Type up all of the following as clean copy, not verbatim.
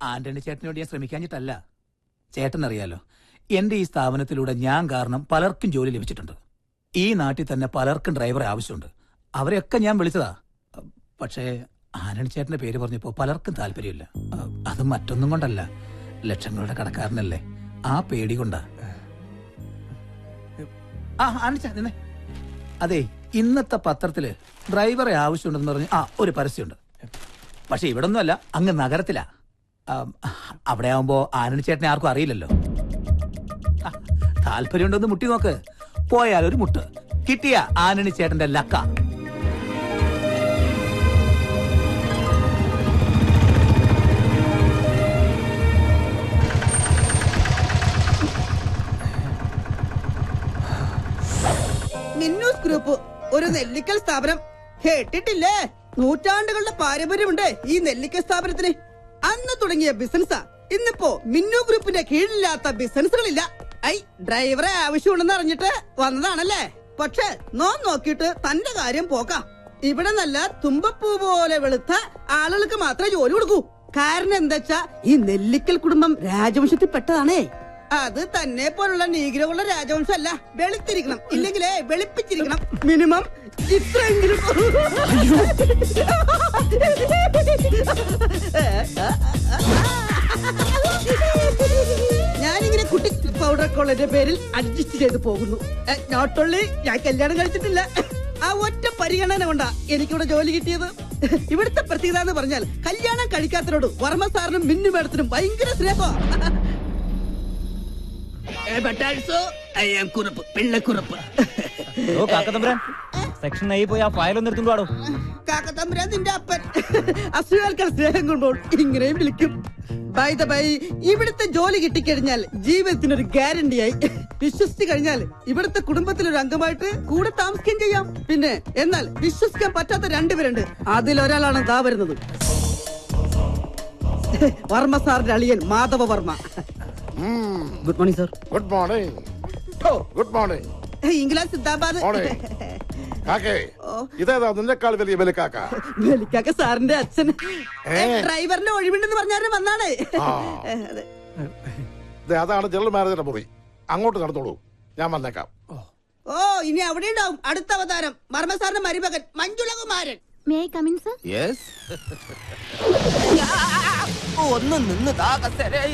ആന്റണി ചേട്ടനോട് ഞാൻ ശ്രമിക്കാഞ്ഞിട്ടല്ല. ചേട്ടൻ അറിയാലോ, എന്റെ ഈ സ്ഥാപനത്തിലൂടെ ഞാൻ കാരണം പലർക്കും ജോലി ലഭിച്ചിട്ടുണ്ട്. ഈ നാട്ടിൽ തന്നെ പലർക്കും ഡ്രൈവറെ ആവശ്യമുണ്ട്. അവരെയൊക്കെ ഞാൻ വിളിച്ചതാ. പക്ഷേ ആന്റണി ചേട്ടന്റെ പേര് പറഞ്ഞപ്പോ പലർക്കും താല്പര്യമില്ല. അത് മറ്റൊന്നും കൊണ്ടല്ല, ലക്ഷങ്ങളുടെ കടക്കാരനല്ലേ, ആ പേടി കൊണ്ടാ. നിന്നെ അതെ, ഇന്നത്തെ പത്രത്തില് ഡ്രൈവറെ ആവശ്യമുണ്ടെന്ന് പറഞ്ഞ് ഒരു പരസ്യമുണ്ട്. പക്ഷെ ഇവിടെ ഒന്നുമല്ല, അങ്ങ് നഗരത്തിലാ. അവിടെ ആവുമ്പോ ആന്റണി ചേട്ടനെ ആർക്കും അറിയില്ലല്ലോ. താല്പര്യമുണ്ടോന്ന് മുട്ടി നോക്ക്. പോയാലൊരു മുട്ട്, കിട്ടിയ ആന്റണി ചേട്ടന്റെ ലക്ക. മിന്നൂസ് ഗ്രൂപ്പ് ഒരു നെല്ലിക്കൽ സ്ഥാപനം കേട്ടിട്ടില്ലേ? നൂറ്റാണ്ടുകളുടെ പാരമ്പര്യമുണ്ട് ഈ നെല്ലിക്കൽ സ്ഥാപനത്തിന്. അന്ന് തുടങ്ങിയ ബിസിനസ്സാ. ഇന്നിപ്പോ മിന്നു ഗ്രൂപ്പിന്റെ കീഴിലില്ലാത്ത ബിസിനസ്സുകളില്ല. ഡ്രൈവറെ ആവശ്യമുണ്ടെന്ന് അറിഞ്ഞിട്ട് വന്നതാണല്ലേ? പക്ഷെ നോക്കിയിട്ട് തന്റെ കാര്യം പോക്കാം. ഇവിടെ നല്ല തുമ്പപ്പൂ പോലെ വെളുത്ത ആളുകൾക്ക് മാത്രമേ ജോലി കൊടുക്കൂ. കാരണം എന്താ, ഈ നെല്ലിക്കൽ കുടുംബം രാജവംശത്തിൽ പെട്ടതാണേ. അത് തന്നെ പോലുള്ള നീഗ്രകളുടെ രാജവംശമല്ല. വെളുത്തിരിക്കണം, ഇല്ലെങ്കിലേ വെളുപ്പിച്ചിരിക്കണം. മിനിമം ഇത്രയെങ്കിലും. ഞാനിങ്ങനെ കുട്ടി പൗഡർ കോളേജിന്റെ പേരിൽ അഡ്ജസ്റ്റ് ചെയ്ത് പോകുന്നു. നോട്ട് ഓൺലി ഞാൻ കല്യാണം കഴിച്ചിട്ടില്ല, ആ ഒറ്റ പരിഗണന കൊണ്ടാ എനിക്കിവിടെ ജോലി കിട്ടിയത്. ഇവിടുത്തെ പ്രത്യേകത എന്ന് പറഞ്ഞാൽ കല്യാണം കഴിക്കാത്തവരോട് വർമ്മ സാറിനും മിന്നു മേഡത്തിനും ഭയങ്കര സ്നേഹം. സെക്ഷൻ ആയി പോയി ആ ഫയൽ ഒന്ന് എടുത്തുകൊണ്ടോ. കാക്കത്തമ്പുരാൻ നിന്റെ അപ്പൻ അസുഖാൽക്കാർ സ്നേഹം കൊണ്ടോൾ ഇങ്ങനെയും വിളിക്കും. ബൈ ദ ബൈ, ഇവിടുത്തെ ജോലി കിട്ടിക്കഴിഞ്ഞാൽ ജീവിതത്തിനൊരു ഗ്യാരണ്ടിയായി. വിശ്വസിച്ചു കഴിഞ്ഞാൽ ഇവിടുത്തെ കുടുംബത്തിലൊരു അംഗമായിട്ട് കൂടെ താമസിക്കുകയും ചെയ്യാം. പിന്നെ എന്നാൽ വിശ്വസിക്കാൻ പറ്റാത്ത രണ്ടുപേരുണ്ട്. അതിലൊരാളാണ് ദാ വരുന്നത്, വർമ്മ സാറിന്റെ അളിയൻ Madhava Varma. Good morning sir. Good morning. Good morning. England Siddhabad. ഇതേതാ നിന്നെക്കാൾ വലിയ വെലിക്കാക്ക? വെലിക്കാക്ക സാറിന്റെ അച്ഛൻ. ഡ്രൈവറിന്റെ ഒഴിവുണ്ടെന്ന് പറഞ്ഞാൽ വന്നാണേ. അതാണ് ജനറൽ മാനേജറുടെ മുറി. അങ്ങോട്ട് നടന്നോളൂ, ഞാൻ വന്നേക്കാം. ഓ, ഇനി അവിടെ ഉണ്ടാവും അടുത്ത അവതാരം, വർമ്മ സാറിന്റെ മരുമകൻ മഞ്ജുളകുമാരൻ. ഒന്ന് നിന്ന്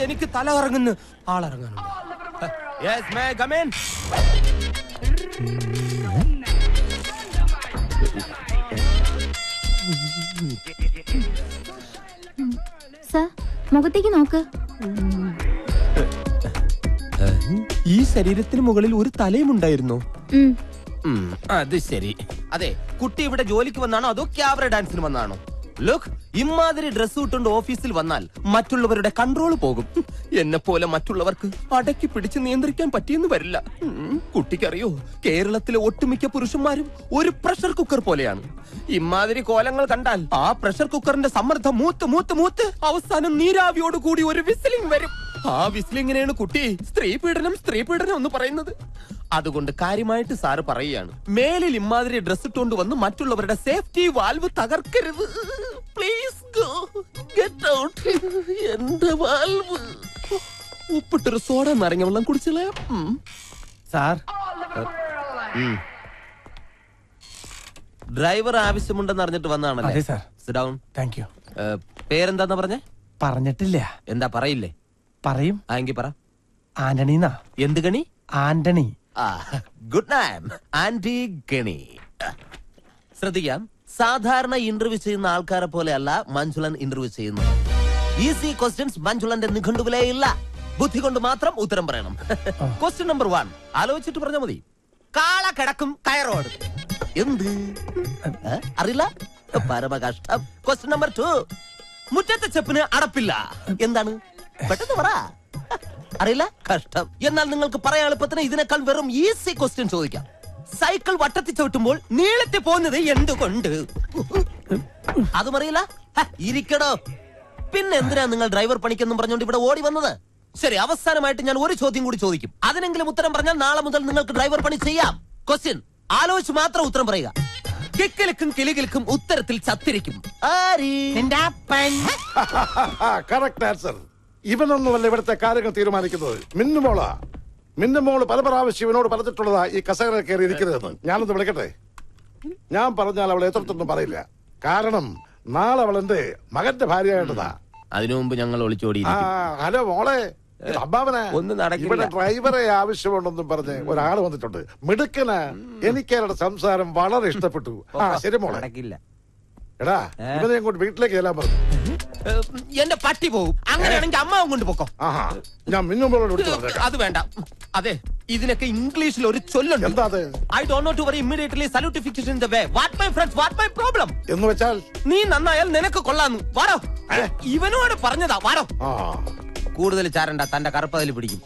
എനിക്ക് തല ഇറങ്ങുന്നു. ആളിറങ്ങാനുണ്ട്. മുഖത്തേക്ക് നോക്ക്. ഈ ശരീരത്തിന് മുകളിൽ ഒരു തലയും ഉണ്ടായിരുന്നു. അത് ശരി. അതെ, കുട്ടി ഇവിടെ ജോലിക്ക് വന്നാണോ അതോ ക്യാബറ ഡാൻസിന് വന്നാണോ? ലുക്ക്, ഇമാതിരി ഡ്രസ് ഇട്ടുകൊണ്ട് ഓഫീസിൽ വന്നാൽ മറ്റുള്ളവരുടെ കൺട്രോൾ പോകും. എന്നെ പോലെ മറ്റുള്ളവർക്ക് അടക്കി പിടിച്ച് നിയന്ത്രിക്കാൻ പറ്റിയെന്ന് വരില്ല. കുട്ടിക്കറിയോ, കേരളത്തിലെ ഒട്ടുമിക്ക പുരുഷന്മാരും ഒരു പ്രഷർ കുക്കർ പോലെയാണ്. ഇമാതിരി കോലങ്ങൾ കണ്ടാൽ ആ പ്രഷർ കുക്കറിന്റെ സമ്മർദ്ദം മൂത്ത് അവസാനം നീരാവിയോട് കൂടി ഒരു വിസിലിംഗ് വരും. ആ വിസിലിങ്ങിനെയാണ് കുട്ടി സ്ത്രീ പീഡനം എന്ന് പറയുന്നത്. അതുകൊണ്ട് കാര്യമായിട്ട് സാറ് പറയുകയാണ്, മേലിൽ ഇമാതിരി ഡ്രസ് ഇട്ടുകൊണ്ട് വന്ന് മറ്റുള്ളവരുടെ സേഫ്റ്റി വാൽവ് തകർക്കരുത്. Please go get out. എന്റെ വാൽവ് ഉപ്പിട്ടൊരു സോഡ നാരങ്ങ വെള്ളം കുടിച്ചില്ല സാർ. ഡ്രൈവർ ആവശ്യമുണ്ടെന്ന് അറിഞ്ഞിട്ട് വന്നാണല്ലേ? Sit down. Thank you. പേരെന്താന്ന് പറഞ്ഞേ? പറഞ്ഞിട്ടില്ല. എന്താ പറയില്ലേ? പറയും. എങ്കിൽ പറ. ആന്റണിന്നാ. എന്ത് ഗണി? ആന്റണി. ഗുഡ് നൈം, ആന്റി ഗണി. ശ്രദ്ധിക്കാം, സാധാരണ ഇന്റർവ്യൂ ചെയ്യുന്ന ആൾക്കാരെ പോലെയല്ല മഞ്ജുളൻ ഇന്റർവ്യൂ ചെയ്യുന്നത്. ഈസി ക്വസ്റ്റ്യൻസ് മഞ്ജുളന്റെ നിഘണ്ടുവിലേ ഇല്ല. ബുദ്ധി കൊണ്ട് മാത്രം ഉത്തരം പറയണം. ക്വസ്റ്റ്യൻ നമ്പർ 1 ആലോചിച്ചിട്ട് പറഞ്ഞാൽ മതി. കാള കിടക്കും കയറോട്. എന്ത് അറിയില്ല? പരമകഷ്ടം. ക്വസ്റ്റ്യൻ നമ്പർ 2 മുറ്റത്തെ ചെപ്പിന് അടപ്പില്ല. എന്താണ്? പെട്ടെന്ന് പറ. അറിയില്ല? കഷ്ടം. എന്നാൽ നിങ്ങൾക്ക് പറയാൻ എളുപ്പത്തിന് ഇതിനേക്കാൾ വെറും ഈസി ക്വസ്റ്റ്യൻ ചോദിക്കാം. സൈക്കിൾ വട്ടത്തിൽ ചവിട്ടുമ്പോൾ നീളത്തിൽ പോകുന്നത് എന്തുകൊണ്ട്? അതും അറിയില്ല? ഇരിക്കടോ. പിന്നെ എന്തിനാ നിങ്ങൾ ഡ്രൈവർ പണിക്കെന്നും പറഞ്ഞുകൊണ്ട് ഇവിടെ ഓടി വന്നത്? ശരി, അവസാനമായിട്ട് ഞാൻ ഒരു ചോദ്യം കൂടി ചോദിക്കും. അതിനെങ്കിലും ഉത്തരം പറഞ്ഞാൽ നാളെ മുതൽ നിങ്ങൾക്ക് ഡ്രൈവർ പണി ചെയ്യാം. ക്വസ്റ്റ്യൻ ആലോചിച്ച് മാത്രം ഉത്തരം പറയുക. കിക്കിലിക്കും കിളികിലിക്കും ഉത്തരത്തിൽ ചത്തിരിക്കും. ആരി നിന്റെ അപ്പൻ. Correct answer. ഇവനൊന്നുമല്ല ഇവിടുത്തെ കാര്യങ്ങൾ തീരുമാനിക്കുന്നത്, മിന്നുമോളാ. മിന്നുമോള് പല പ്രാവശ്യം ഇവനോട് പറഞ്ഞിട്ടുള്ളതാ ഈ കസേര കയറി ഇരിക്കുന്നതെന്ന്. ഞാനൊന്ന് വിളിക്കട്ടെ? ഞാൻ പറഞ്ഞാൽ അവൾ എത്രത്തൊന്നും പറയില്ല. കാരണം നാളെ അവൾ എന്റെ മകന്റെ ഭാര്യയായിട്ടതാ. അതിനു മുമ്പ് ഞങ്ങൾ ഒളിച്ചോടി. ഹലോ മോളെ, അമ്മാവനെ ഒന്നും നടക്കില്ല. ഇവിടെ ഡ്രൈവറെ ആവശ്യമുണ്ടെന്നും പറഞ്ഞ് ഒരാള് വന്നിട്ടുണ്ട്. മിടുക്കനാ. എനിക്ക് അയാളുടെ സംസാരം വളരെ ഇഷ്ടപ്പെട്ടു. ശരി മോളെ. നടക്കില്ല. എടാ, ഇവനെ അങ്ങോട്ട് വീട്ടിലേക്ക് ചെല്ലാൻ പറഞ്ഞു. എന്റെ പട്ടി പോവും. അങ്ങനെയാണെങ്കിൽ അമ്മാവും കൊണ്ട് പോക്കോ. ആഹാ, ഞാൻ മിന്നുമ്പോളോട് വിളിച്ചു പറഞ്ഞേക്കാം. അത് വേണ്ട. അതെ, ഇതിനൊക്കെ ഇംഗ്ലീഷിൽ ഒരു ചൊല്ലുണ്ട്. എന്താ അത്? I don't know to worry immediately salutification in the way. What my friends, what my problem? എന്ന് വെച്ചാൽ നീ നന്നായാൽ നിനക്ക് കൊള്ളാന്നു. വാടോ. ഇവനോട് പറഞ്ഞതാ. വാടോ. കൂടുതൽ ചാരണ്ട, തന്റെ കറുപ്പതിൽ പിടിക്കും.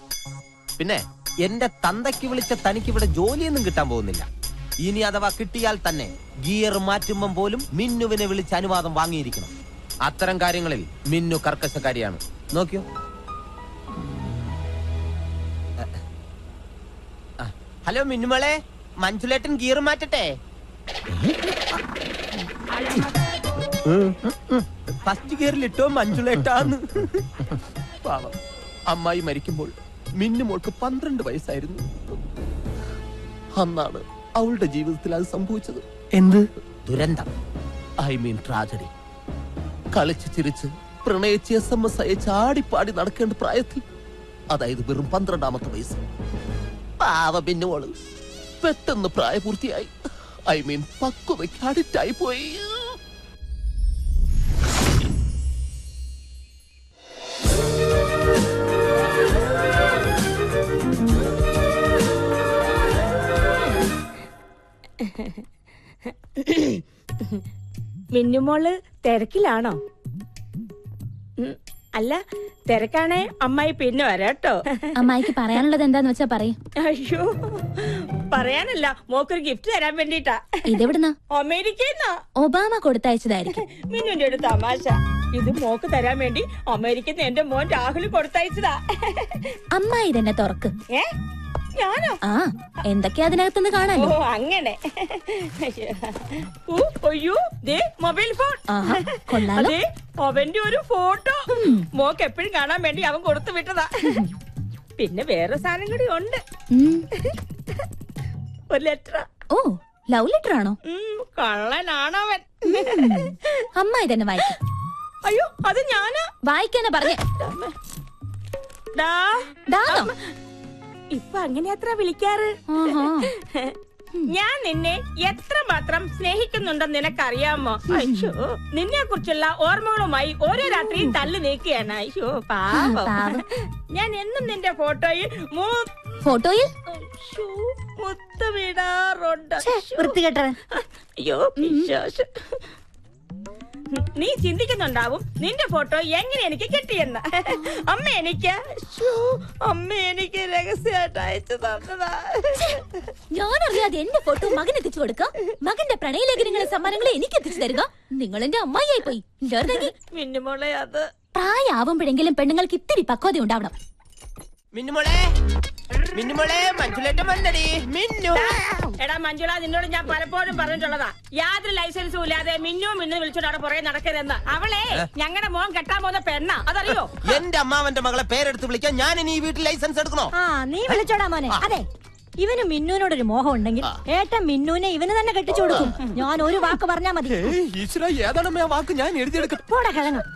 പിന്നെ എന്റെ തന്തയ്ക്ക് വിളിച്ച തനിക്ക് ഇവിടെ ജോലിയൊന്നും കിട്ടാൻ പോകുന്നില്ല. ഇനി അഥവാ കിട്ടിയാൽ തന്നെ ഗിയർ മാറ്റുമ്പം പോലും മിന്നുവിനെ വിളിച്ച് അനുവാദം വാങ്ങിയിരിക്കണം. അത്തരം കാര്യങ്ങളിൽ മിന്നു കർക്കശക്കാരിയാണ്. നോക്കിയോ. ഹലോ മിന്നുമോളെ, മഞ്ജുലേട്ടൻ ഗിയർ മാറ്റട്ടെ? ഫസ്റ്റ് ഗിയറിലിട്ടോ മഞ്ജുലേട്ടാന്ന്. പാവം, അമ്മായി മരിക്കുമ്പോൾ മിന്നുമോൾക്ക് 12 വയസ്സായിരുന്നു. അന്നാണ് അവളുടെ ജീവിതത്തിൽ അത് സംഭവിച്ചത്. എന്ത് ദുരന്തം? I mean tragedy. കളിച്ച് ചിരിച്ച് പ്രണയിച്ച് SMS അയച്ച് ആടിപ്പാടി നടക്കേണ്ട പ്രായത്തിൽ, അതായത് വെറും 12ാമത്തെ വയസ്സ്, പാവ മിന്നുമോള് പെട്ടെന്ന് പ്രായപൂർത്തിയായി. ഐ മീൻ പക്വതയ്ക്ക് അഡിക്റ്റായി പോയി. മിന്നുമോള് തിരക്കിലാണോ? അല്ല, തിരക്കാണേ അമ്മായി പിന്നെ വരാട്ടോ. അമ്മായിക്ക് പറയാനുള്ളത് എന്താന്ന് വെച്ചാ പറയും. അയ്യോ, പറയാനല്ല, മോക്കൊരു ഗിഫ്റ്റ് തരാൻ വേണ്ടിട്ടാ. ഇതെവിടുന്നാ? അമേരിക്കന്നാ. ഒബാമ കൊടുത്തയച്ചതായിരിക്കും. മിന്നുന്റെ ഒരു തമാശ. ഇത് മോക്ക് തരാൻ വേണ്ടി അമേരിക്കന്ന് എന്റെ മോൻ രാഹുൽ കൊടുത്തയച്ചതാ. അമ്മായി തന്നെ തുറക്ക്. ഞാനോ? ആ, എന്തൊക്കെയാ അതിനകത്തുനിന്ന് കാണാലോ. ഓ, അങ്ങനെ. അയ്യോ, ദേ മൊബൈൽ ഫോൺ. കൊള്ളാലോ. അതെ, അവന്റെ ഒരു ഫോട്ടോ മോക്ക് എപ്പോഴും കാണാൻ വേണ്ടി അവൻ കൊടുത്തു വിട്ടതാ. പിന്നെ വേറെ സാധനം കൂടി ഉണ്ട്. ഒരു ലെറ്റർ. ഓ, ലവ് ലെറ്റർ ആണോ? കള്ളനാണവൻ. അമ്മായി തന്നെ വായിക്കും. അയ്യോ, അത് ഞാനാ വായിക്കാനാ പറഞ്ഞേ. ഇപ്പൊ അങ്ങനെ അത്ര വിളിക്കാറ്. ഞാൻ നിന്നെ എത്രമാത്രം സ്നേഹിക്കുന്നുണ്ടെന്ന് നിനക്കറിയാമോ? അയ്യോ, നിന്നെ കുറിച്ചുള്ള ഓർമ്മകളുമായി ഓരോ രാത്രിയും തള്ളി നീക്കുകയാണ്. അയ്യോ പാവം. ഞാൻ എന്നും നിന്റെ ഫോട്ടോയിൽ മുത്തമിടാറുണ്ട്. അയ്യോ, നീ ചിന്തിക്കുന്നുണ്ടാവും നിന്റെ ഫോട്ടോ എങ്ങനെ എനിക്ക് കിട്ടിയെന്ന്. അമ്മ എനിക്ക് രഹസ്യമായിട്ട് അയച്ചു തന്നതാ. ഞാനറിയാതെ എന്റെ ഫോട്ടോ മകൻ എത്തിച്ചു കൊടുക്കാം. മകന്റെ പ്രണയലേഖനങ്ങളെ സമ്മാനങ്ങളെ എനിക്ക് എത്തിച്ചു തരുക. നിങ്ങൾ എന്റെ അമ്മായിയായി പോയി. മിന്നുമോളെ, അത് പ്രായമാവുമ്പോഴെങ്കിലും പെണ്ണുങ്ങൾക്ക് ഇത്തിരി പക്വത ഉണ്ടാവണം. എടാ മഞ്ജുള, നിന്നോട് ഞാൻ പലപ്പോഴും പറഞ്ഞിട്ടുള്ളതാ, യാതൊരു ലൈസൻസും ഇല്ലാതെ മിന്നു വിളിച്ചോണ്ട് അവിടെ പുറകെ നടക്കരുതെന്ന്. അവളെ ഞങ്ങളുടെ മോൻ കെട്ടാൻ പോകുന്ന പെണ്ണാ, അതറിയോ? എന്റെ അമ്മാവന്റെ മകളെ പേരെടുത്ത് വിളിക്കാൻ ഞാൻ ഇനി ഈ വീട്ടിൽ ലൈസൻസ് എടുക്കണോ? നീ വിളിച്ചോടാ മോനെ. അതെ, ഇവന് മിന്നുവിനോടൊരു മോഹം ഉണ്ടെങ്കിൽ ഏട്ടൻ മിന്നുവിനെ ഇവന് തന്നെ കെട്ടിച്ചു കൊടുക്കും. ഞാൻ ഒരു വാക്ക് പറഞ്ഞാ മതി. ഏതാണ് വാക്ക്? ഞാൻ എഴുതിയെടുക്കട്ടെ.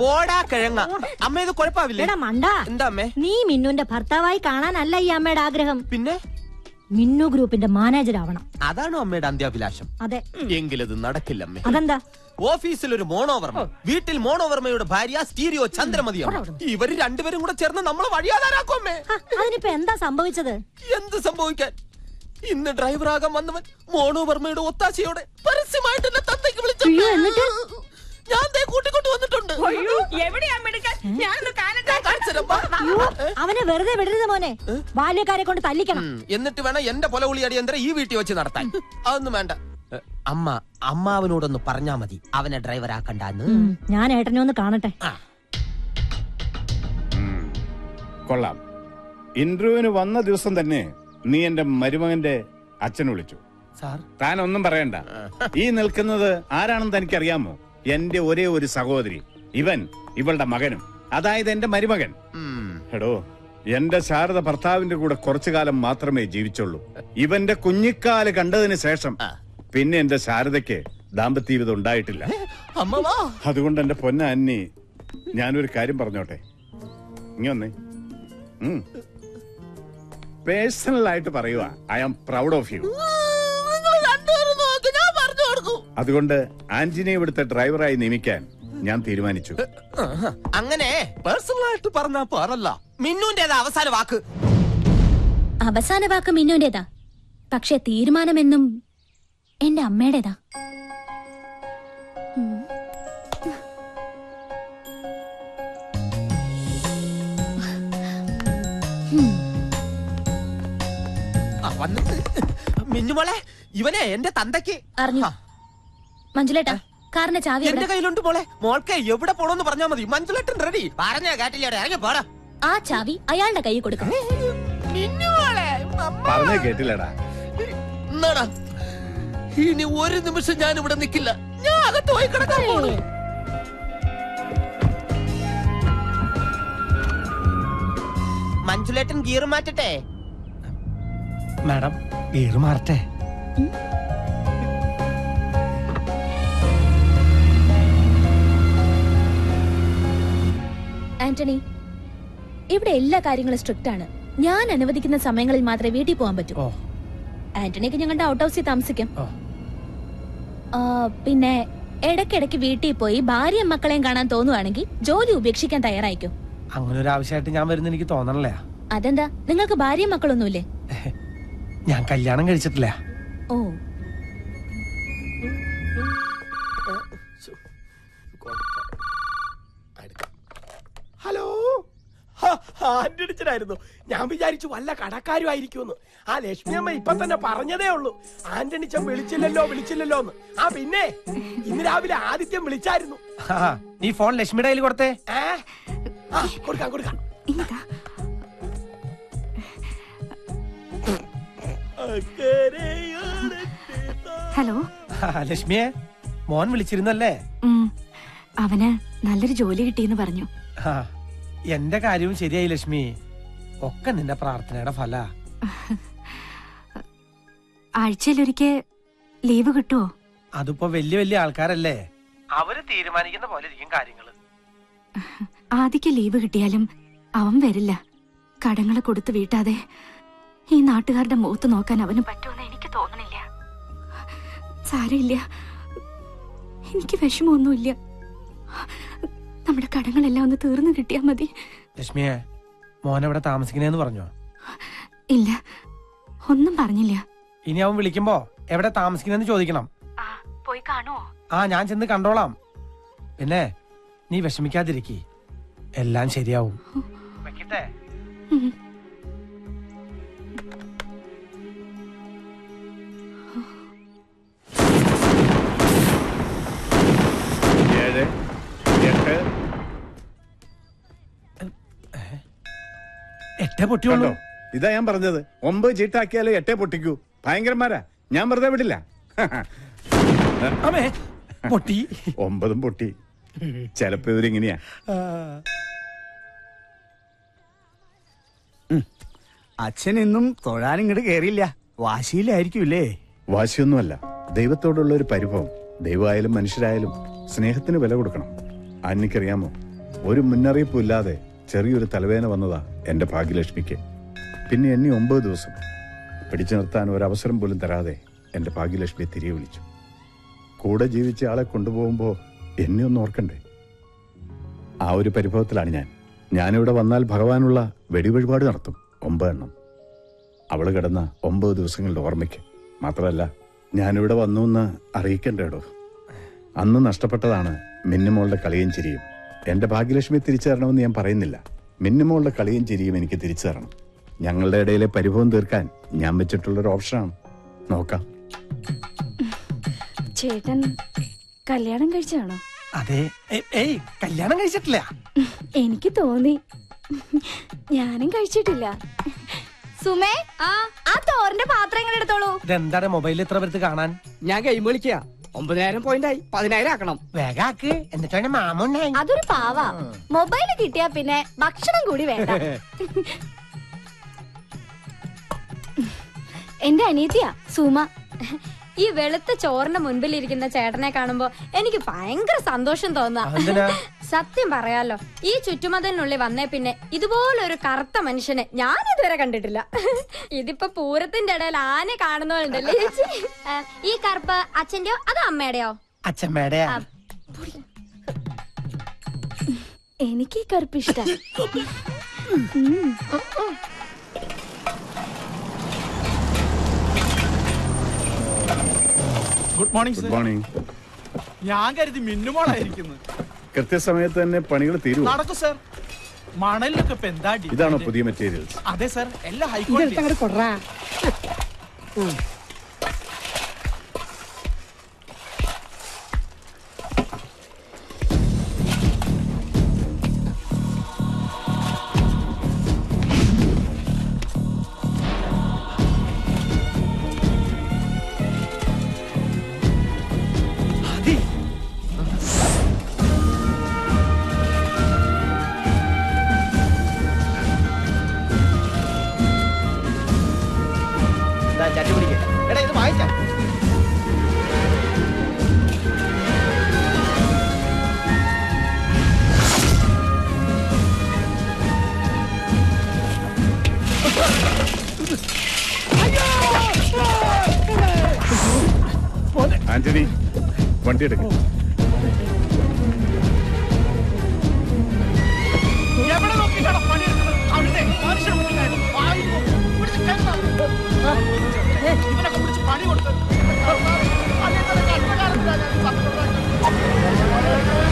പോടാ കിഴങ്ങ. അമ്മ ഇത് കുഴപ്പമില്ല. മണ്ടാ, എന്താ അമ്മേ? നീ മിന്നുവിന്റെ ഭർത്താവായി കാണാനല്ല ഈ അമ്മയുടെ ആഗ്രഹം. പിന്നെ മിന്നു ഗ്രൂപ്പിന്റെ മാനേജർ ആവണം. അതാണോ അമ്മയുടെ അന്ത്യാഭിലാഷം? അതെ. എങ്കിലത് നടക്കില്ല അമ്മേ. അതെന്താ? ഓഫീസിൽ ഒരു മോണോവർമ്മ, വീട്ടിൽ മോണോവർമ്മയുടെ ഭാര്യ സ്റ്റീരിയോ ചന്ദ്രമതിയാണ്. ഇവര് രണ്ടുപേരും കൂടെ ചേർന്ന് നമ്മളെ വഴിയാതാരാക്കും അമ്മേ. അതിനിപ്പോ എന്താ സംഭവിച്ചത്? എന്ത് സംഭവിക്കാൻ? ഇന്ന് ഡ്രൈവറാകാൻ വന്നവൻ മോണോവർമ്മയുടെ ഒത്താശയോടെ പരസ്യമായിട്ട് എന്നെ തന്തയ്ക്ക് വിളിച്ചു. ഞാൻ കൂട്ടിക്കൊണ്ട് വന്നിട്ടുണ്ട്. അവനെ വെറുതെ വിടരുത് മോനെ, ബാല്യക്കാരെ കൊണ്ട് തല്ലിക്കണം. എന്നിട്ട് വേണം എന്റെ പൊലവുളി അടിയന്തരം ഈ വീട്ടിൽ വെച്ച് നടത്താൻ. അതൊന്നും വേണ്ട. അമ്മാവനോടൊന്ന് പറഞ്ഞാ മതി അവനെ ഡ്രൈവറാക്കണ്ടെന്ന്. ഞാൻ ഏട്ടനെ ഒന്ന് കാണട്ടെ. കൊള്ളാം. ഇന്റർവ്യൂവിന് വന്ന ദിവസം തന്നെ നീ എന്റെ മരുമകന്റെ അച്ഛനെ വിളിച്ചു. സാർ താൻ ഒന്നും പറയണ്ട. ഈ നിൽക്കുന്നത് ആരാണെന്ന് തനിക്കറിയാമോ? എന്റെ ഒരേ ഒരു സഹോദരി, ഇവളുടെ മകനും, അതായത് എന്റെ മരുമകൻ. എടോ, എന്റെ ശാരദ ഭർത്താവിന്റെ കൂടെ കുറച്ചു കാലം മാത്രമേ ജീവിച്ചുള്ളൂ. ഇവന്റെ കുഞ്ഞിക്കാല് കണ്ടതിന് ശേഷം പിന്നെ എന്റെ ശാരദയ്ക്ക് ദാമ്പത്യ ജീവിതം ഉണ്ടായിട്ടില്ല. അതുകൊണ്ട് എന്റെ പൊന്ന അന്നി, ഞാനൊരു കാര്യം പറഞ്ഞോട്ടെ. ഇങ്ങൊന്നേ, പേഴ്സണൽ ആയിട്ട് പറയുക, I am proud of you. അതുകൊണ്ട് ആന്റണിയെ ഇവിടുത്തെ ഡ്രൈവറായി നിയമിക്കാൻ ഞാൻ തീരുമാനിച്ചു. അങ്ങനെ പേഴ്സണൽ ആയിട്ട് പറഞ്ഞാ പോരല്ല. മിന്നുന്റേതാ അവസാന വാക്ക്. അവസാന വാക്ക് മിന്നുന്റേതാ, പക്ഷെ തീരുമാനമെന്നും എന്റെ അമ്മയുടേതാ. മിന്നുമോളെ, ഇവനെ എന്റെ തന്തയ്ക്ക് അറിഞ്ഞു. മഞ്ജുലേട്ടാ, കാറിന്റെ ചാവി എന്റെ കയ്യിലുണ്ട് മോളെ. മോൾക്ക് എവിടെ പോണോന്ന് പറഞ്ഞാ മതി. മഞ്ജുലേട്ടൻ റെഡി. പറഞ്ഞ കാട്ടില്ലേ, ഇറങ്ങി പോടാ. ആ ചാവി അയാളുടെ കയ്യിൽ കൊടുക്കും. പറഞ്ഞ കേട്ടില്ലടാ. ഇനി ഒരു നിമിഷം ഞാൻ ഇവിടെ നിൽക്കില്ല. ഞാൻ അകത്ത് പോയി കിടക്കാൻ പോണു. മഞ്ജുലേട്ടൻ ഗിയർ മാറ്റട്ടെ? മാഡം ഗിയർ മാറട്ടെ? ആന്റണി, ഇവിടെ എല്ലാ കാര്യങ്ങളും സ്ട്രിക്റ്റ് ആണ്. ഞാൻ അനുവദിക്കുന്ന സമയങ്ങളിൽ മാത്രമേ വീട്ടിൽ പോകാൻ പറ്റൂ. ആന്റണിക്ക് ഞങ്ങളുടെ ഔട്ട് ഹൗസിൽ താമസിക്കാം. പിന്നെ ഇടയ്ക്കിടയ്ക്ക് വീട്ടിൽ പോയി ഭാര്യയും മക്കളെയും കാണാൻ തോന്നുവാണെങ്കിൽ ജോലി ഉപേക്ഷിക്കാൻ തയ്യാറായിക്കോ. അങ്ങനെ ഒരു ആവശ്യമായിട്ട് ഞാൻ വരുന്ന എനിക്ക് തോന്നണല്ലേ. അതെന്താ, നിങ്ങൾക്ക് ഭാര്യയും മക്കളൊന്നുമില്ലേ? ഞാൻ കല്യാണം കഴിച്ചിട്ടില്ല. ഓ, ഹലോ, ആന്റണിച്ചനായിരുന്നു. ഞാൻ വിചാരിച്ചു വല്ല കടക്കാരും ആയിരിക്കുമെന്ന്. ആ ലക്ഷ്മി അമ്മ ഇപ്പൊ തന്നെ പറഞ്ഞതേ ഉള്ളൂ, ആന്റണിച്ചൻ വിളിച്ചില്ലല്ലോ എന്ന്. ആ പിന്നെ ഇന്ന് രാവിലെ ആദിത്യം വിളിച്ചായിരുന്നു. നീ ഫോൺ ലക്ഷ്മിയുടെ കയ്യിൽ കൊടുത്തേ. കൊടുക്കാം. ഹലോ ലക്ഷ്മിയെ, മോൻ വിളിച്ചിരുന്നല്ലേ? അവന് നല്ലൊരു ജോലി കിട്ടിയെന്ന് പറഞ്ഞു. എന്റെ കാര്യവും ശരിയായി ലക്ഷ്മി. ഒക്കെ നിന്റെ പ്രാർത്ഥനയുടെ ഫല. ആഴ്ചയിലൊരിക്കൽ ലീവ് കിട്ടുവോ? അതിപ്പോ വലിയ വലിയ ആൾക്കാരല്ലേ, അവര് തീരുമാനിക്കുന്ന പോലെ ഇരിക്കും കാര്യങ്ങള്. ആദിക്ക് ലീവ് കിട്ടിയാലും അവൻ വരില്ല. കടങ്ങളെ കൊടുത്ത് വീട്ടാതെ ഈ നാട്ടുകാരുടെ മുഖത്ത് നോക്കാൻ അവന് പറ്റുമെന്ന് എനിക്ക് തോന്നണില്ല. സാരമില്ല, എനിക്ക് വിഷമമൊന്നുമില്ല. നമ്മുടെ കടങ്ങളെല്ലാം ഒന്ന് തീർന്നു കിട്ടിയാ മതി. ലക്ഷ്മിയെ, മോനെവിടെ താമസിക്കണേന്ന് പറഞ്ഞോ? ഇല്ല, ഒന്നും പറഞ്ഞില്ല. ഇനി അവൻ വിളിക്കുമ്പോ എവിടെ താമസിക്കണെന്ന് ചോദിക്കണം. പോയി കാണുവോ? ഞാൻ ചെന്ന് കണ്ടോളാം. പിന്നെ നീ വിഷമിക്കാതിരിക്കേ, എല്ലാം ശരിയാവും. വെക്കട്ടെ? എട്ടേ പൊട്ടിയുള്ളൂ. ഇതാ ഞാൻ പറഞ്ഞത്, 9 ചീട്ടാക്കിയാലേ 8 പൊട്ടിക്കൂ. ഭയങ്കരന്മാരാ, ഞാൻ വെറുതെ വിടില്ല. പൊട്ടി 9 പൊട്ടി. ചിലപ്പോ ഇവരിങ്ങനെയാ. അച്ഛൻ ഇന്നും തൊഴാനിങ്ങോട്ട് കേറിയില്ല. വാശിയിലായിരിക്കൂല്ലേ? വാശിയൊന്നുമല്ല, ദൈവത്തോടുള്ള ഒരു പരിഭവം. ദൈവമായാലും മനുഷ്യരായാലും സ്നേഹത്തിന് വില കൊടുക്കണം. അന്നിക്കറിയാമോ, ഒരു മുന്നറിയിപ്പും ഇല്ലാതെ ചെറിയൊരു തലവേദന വന്നതാ എന്റെ ഭാഗ്യലക്ഷ്മിക്ക്. പിന്നെ എന്നെ 9 ദിവസം പിടിച്ചു നിർത്താൻ ഒരവസരം പോലും തരാതെ എന്റെ ഭാഗ്യലക്ഷ്മിയെ തിരികെ വിളിച്ചു. കൂടെ ജീവിച്ച ആളെ കൊണ്ടുപോകുമ്പോ എന്നെ ഒന്ന് ഓർക്കണ്ടേ? ആ ഒരു പരിഭവത്തിലാണ് ഞാനിവിടെ വന്നാൽ ഭഗവാനുള്ള വെടിവഴിപാട് നടത്തും, 9 എണ്ണം. അവള് കിടന്ന 9 ദിവസങ്ങളുടെ ഓർമ്മയ്ക്ക്. മാത്രമല്ല, ഞാനിവിടെ വന്നു എന്ന് അറിയിക്കണ്ടേടോ. അന്ന് നഷ്ടപ്പെട്ടതാണ് മിന്നുമോളുടെ കളിയും ചിരിയും. എന്റെ ഭാഗ്യലക്ഷ്മി തിരിച്ചു തരണമെന്ന് ഞാൻ പറയുന്നില്ല. മിന്നുമോളുടെ കളിയും ചിരിയും എനിക്ക് തിരിച്ചു തരണം. ഞങ്ങളുടെ ഇടയിലെ പരിഭവം തീർക്കാൻ ഞാൻ വെച്ചിട്ടുള്ളൊരു ഓപ്ഷനാണ്. നോക്കാം. ചേട്ടൻ കല്യാണം കഴിച്ചാണോ? അതെ. ഏയ്, കല്യാണം കഴിച്ചിട്ടില്ല. എനിക്ക് തോന്നി. ഞാനും കഴിച്ചിട്ടില്ല. സുമേ ആ തോറിന്റെ പാത്രം എങ്ങനെ എടുത്തോളൂ. ഇതെന്താണ് മൊബൈലിൽ എത്ര പേർക്ക് കാണാൻ? ഞാൻ ഗെയിം കളിക്കുക. 9,000 പോയിന്റ് ആയി. 10,000 ആക്കണം. വേഗാക്ക്, എന്നിട്ടാണ് മാമുണ്ടായി. അതൊരു പാവാ. മൊബൈല് കിട്ടിയാ പിന്നെ ഭക്ഷണം കൂടി വേണ്ട. എന്റെ അനിയത്തിയാ സുമ. ഈ വെളുത്ത ചോറിന്റെ മുൻപിൽ ഇരിക്കുന്ന ചേട്ടനെ കാണുമ്പോ എനിക്ക് ഭയങ്കര സന്തോഷം തോന്നുക. സത്യം പറയാലോ, ഈ ചുറ്റുമതിലിനുള്ളിൽ വന്നേ പിന്നെ ഇതുപോലൊരു കറുത്ത മനുഷ്യനെ ഞാൻ ഇതുവരെ കണ്ടിട്ടില്ല. ഇതിപ്പോ പൂരത്തിന്റെ ഇടയിൽ ആനെ കാണുന്നവരുണ്ടല്ലേ ചേച്ചി. ഈ കറുപ്പ് അച്ഛന്റെയോ അതോ അമ്മയുടെയോ? അച്ഛമ്മയുടെയാ. എനിക്ക് ഈ കറുപ്പ് ഇഷ്ടം. Good morning. Good morning. ഞാൻ കരുതി മിന്നുമോളായിരിക്കുന്നു. കൃത്യസമയത്ത് തന്നെ പണികൾ തീരുവോ? നടക്കും സർ. മണലിലൊക്കെ ഇപ്പൊ എന്താ? ഇതാണോ പുതിയ മെറ്റീരിയൽസ്? അതെ സർ, എല്ലാം ഹൈ ക്വാളിറ്റി. ആന്റണി, വണ്ടി എടുക്കും.